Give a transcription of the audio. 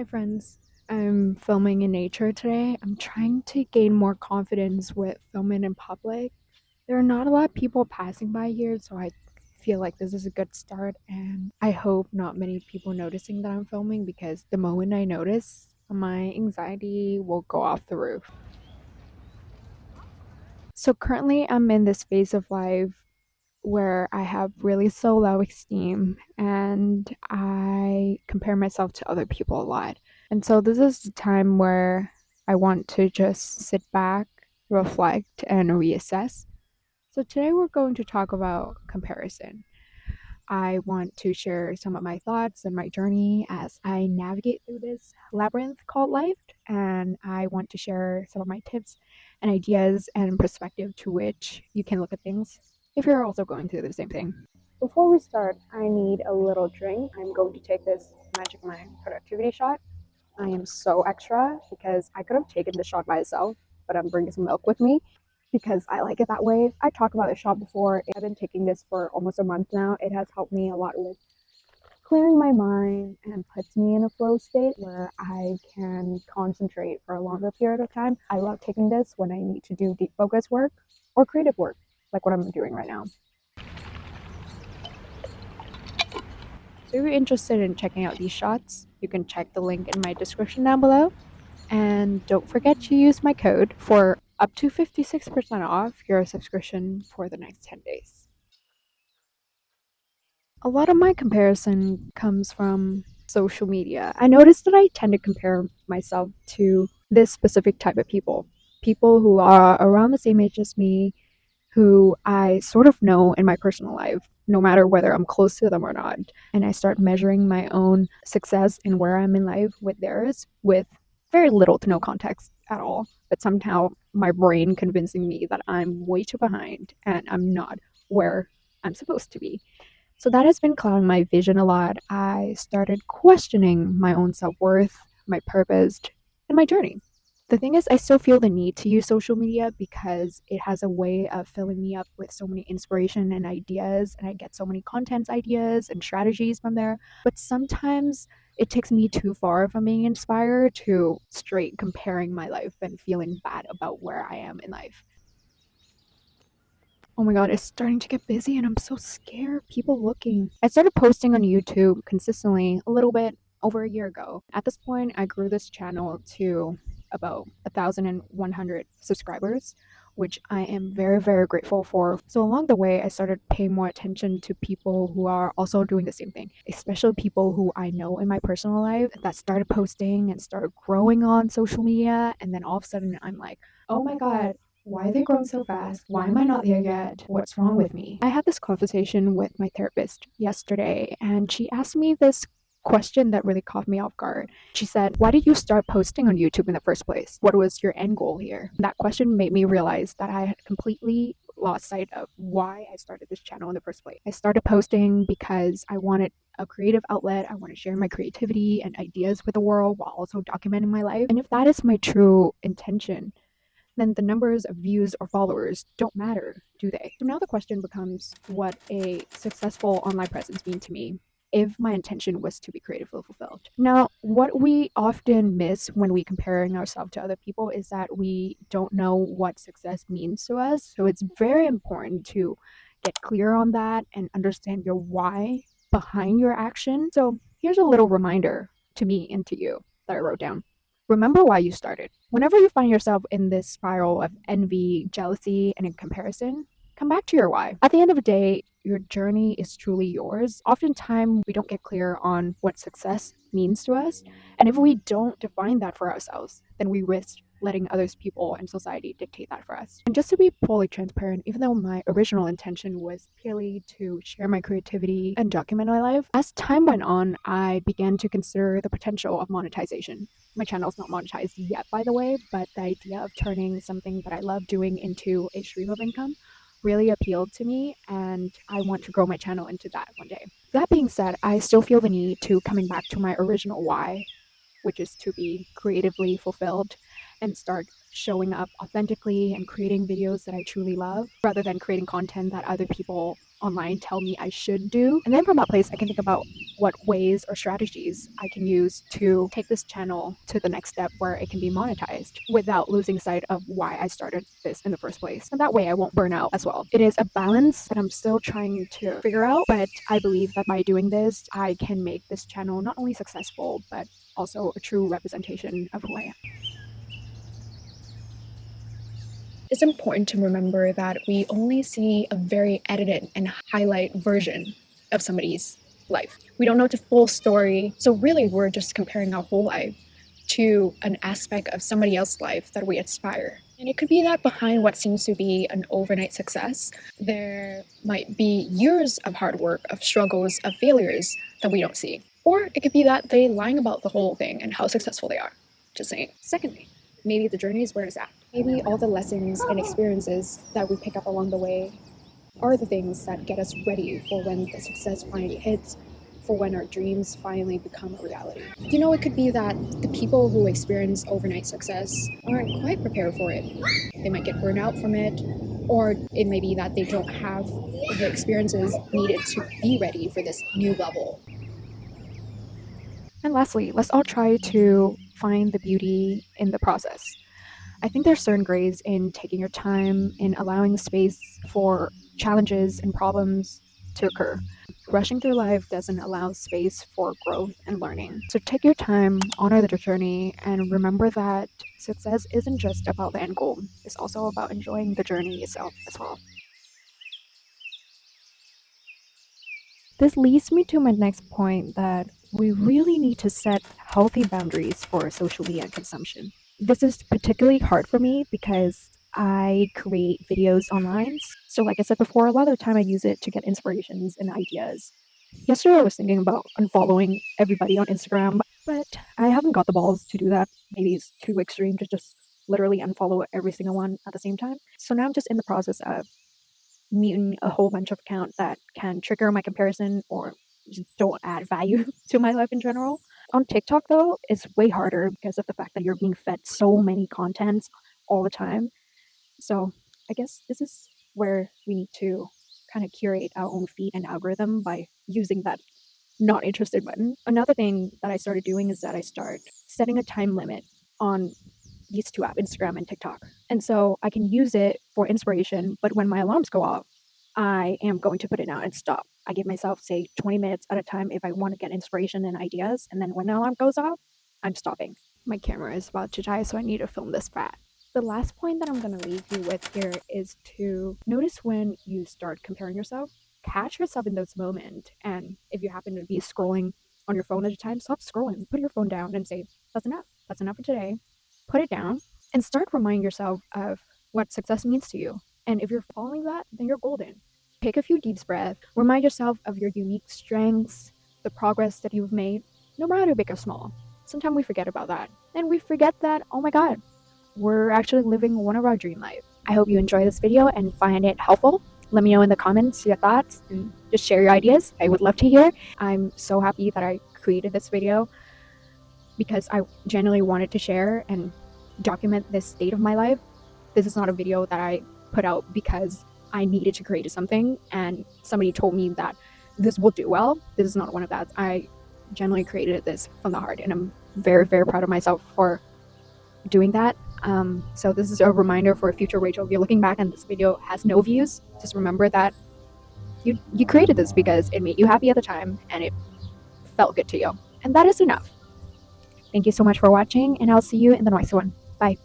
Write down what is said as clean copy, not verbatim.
Hi, friends. I'm filming in nature today. I'm trying to gain more confidence with filming in public. There are not a lot of people passing by here, so I feel like this is a good start. And I hope not many people noticing that I'm filming because the moment I notice, my anxiety will go off the roof. So, currently, I'm in this phase of life where I have really so low esteem and I compare myself to other people a lot. And so this is the time where I want to just sit back, reflect, and reassess. So today we're going to talk about comparison. I want to share some of my thoughts and my journey as I navigate through this labyrinth called life. And I want to share some of my tips and ideas and perspective to which you can look at things if you're also going through the same thing. Before we start, I need a little drink. I'm going to take this Magic Mind productivity shot. I am so extra because I could have taken the shot by itself, but I'm bringing some milk with me because I like it that way. I talked about the shot before. I've been taking this for almost a month now. It has helped me a lot with clearing my mind and puts me in a flow state where I can concentrate for a longer period of time. I love taking this when I need to do deep focus work or creative work, like what I'm doing right now. So if you're interested in checking out these shots, you can check the link in my description down below. And don't forget to use my code for up to 56% off your subscription for the next 10 days. A lot of my comparison comes from social media. I noticed that I tend to compare myself to this specific type of people. People who are around the same age as me, who I sort of know in my personal life, no matter whether I'm close to them or not. And I start measuring my own success and where I'm in life with theirs with very little to no context at all. But somehow my brain convincing me that I'm way too behind and I'm not where I'm supposed to be. So that has been clouding my vision a lot. I started questioning my own self worth, my purpose, and my journey. The thing is, I still feel the need to use social media because it has a way of filling me up with so many inspiration and ideas, and I get so many content ideas and strategies from there. But sometimes it takes me too far from being inspired to straight comparing my life and feeling bad about where I am in life. Oh my god, it's starting to get busy and I'm so scared. People looking. I started posting on YouTube consistently a little bit over a year ago. At this point, I grew this channel to about 1,100 subscribers, which I am very, very grateful for. So along the way, I started paying more attention to people who are also doing the same thing, especially people who I know in my personal life that started posting and started growing on social media. And then all of a sudden, I'm like, oh my god, why are they growing so fast? Why am I not there yet? What's wrong with me? I had this conversation with my therapist yesterday, and she asked me this question that really caught me off guard. She said, why did you start posting on YouTube in the first place? What was your end goal here? That question made me realize that I had completely lost sight of why I started this channel in the first place. I started posting because I wanted a creative outlet. I want to share my creativity and ideas with the world while also documenting my life. And if that is my true intention, then the numbers of views or followers don't matter, do they? So now the question becomes what a successful online presence mean to me if my intention was to be creatively fulfilled. Now, what we often miss when we comparing ourselves to other people is that we don't know what success means to us. So it's very important to get clear on that and understand your why behind your action. So here's a little reminder to me and to you that I wrote down. Remember why you started. Whenever you find yourself in this spiral of envy, jealousy, and in comparison, come back to your why. At the end of the day, your journey is truly yours. Oftentimes, we don't get clear on what success means to us. And if we don't define that for ourselves, then we risk letting others, people, and society dictate that for us. And just to be fully transparent, even though my original intention was purely to share my creativity and document my life, as time went on, I began to consider the potential of monetization. My channel's not monetized yet, by the way, but the idea of turning something that I love doing into a stream of income really appealed to me, and I want to grow my channel into that one day. That being said, I still feel the need to coming back to my original why, which is to be creatively fulfilled and start showing up authentically and creating videos that I truly love rather than creating content that other people online tell me I should do. And then from that place, I can think about what ways or strategies I can use to take this channel to the next step where it can be monetized without losing sight of why I started this in the first place. And that way I won't burn out as well. It is a balance that I'm still trying to figure out, but I believe that by doing this, I can make this channel not only successful, but also a true representation of who I am. It's important to remember that we only see a very edited and highlight version of somebody's life. We don't know the full story, so really we're just comparing our whole life to an aspect of somebody else's life that we aspire. And it could be that behind what seems to be an overnight success, there might be years of hard work, of struggles, of failures that we don't see. Or it could be that they're lying about the whole thing and how successful they are. Just saying. Secondly, maybe the journey is where it's at. Maybe all the lessons and experiences that we pick up along the way are the things that get us ready for when the success finally hits, for when our dreams finally become a reality. You know, it could be that the people who experience overnight success aren't quite prepared for it. They might get burned out from it, or it may be that they don't have the experiences needed to be ready for this new level. And lastly, let's all try to find the beauty in the process. I think there's certain grades in taking your time, in allowing space for challenges and problems to occur. Rushing through life doesn't allow space for growth and learning. So take your time, honor the journey, and remember that success isn't just about the end goal. It's also about enjoying the journey itself as well. This leads me to my next point that we really need to set healthy boundaries for social media consumption. This is particularly hard for me because I create videos online. So like I said before, a lot of the time I use it to get inspirations and ideas. Yesterday I was thinking about unfollowing everybody on Instagram, but I haven't got the balls to do that. Maybe it's too extreme to just literally unfollow every single one at the same time. So now I'm just in the process of muting a whole bunch of accounts that can trigger my comparison or just don't add value to my life in general. On TikTok, though, it's way harder because of the fact that you're being fed so many contents all the time. So I guess this is where we need to kind of curate our own feed and algorithm by using that not interested button. Another thing that I started doing is that I start setting a time limit on these two apps, Instagram and TikTok. And so I can use it for inspiration, but when my alarms go off, I am going to put it down and stop. I give myself, say, 20 minutes at a time if I want to get inspiration and ideas. And then when the alarm goes off, I'm stopping. My camera is about to die, so I need to film this fat. The last point that I'm going to leave you with here is to notice when you start comparing yourself. Catch yourself in those moments. And if you happen to be scrolling on your phone at a time, stop scrolling. Put your phone down and say, that's enough. That's enough for today. Put it down and start reminding yourself of what success means to you. And if you're following that, then you're golden. Take a few deep breaths. Remind yourself of your unique strengths, the progress that you've made, no matter big or small. Sometimes we forget about that. And we forget that, oh my God, we're actually living one of our dream life. I hope you enjoy this video and find it helpful. Let me know in the comments your thoughts and just share your ideas. I would love to hear. I'm so happy that I created this video because I genuinely wanted to share and document this state of my life. This is not a video that I put out because I needed to create something and somebody told me that this will do well. This is not one of that. I genuinely created this from the heart and I'm very, very proud of myself for doing that. So this is a reminder for future Rachel. If you're looking back and this video has no views, just remember that you created this because it made you happy at the time and it felt good to you. And that is enough. Thank you so much for watching and I'll see you in the next one. Bye.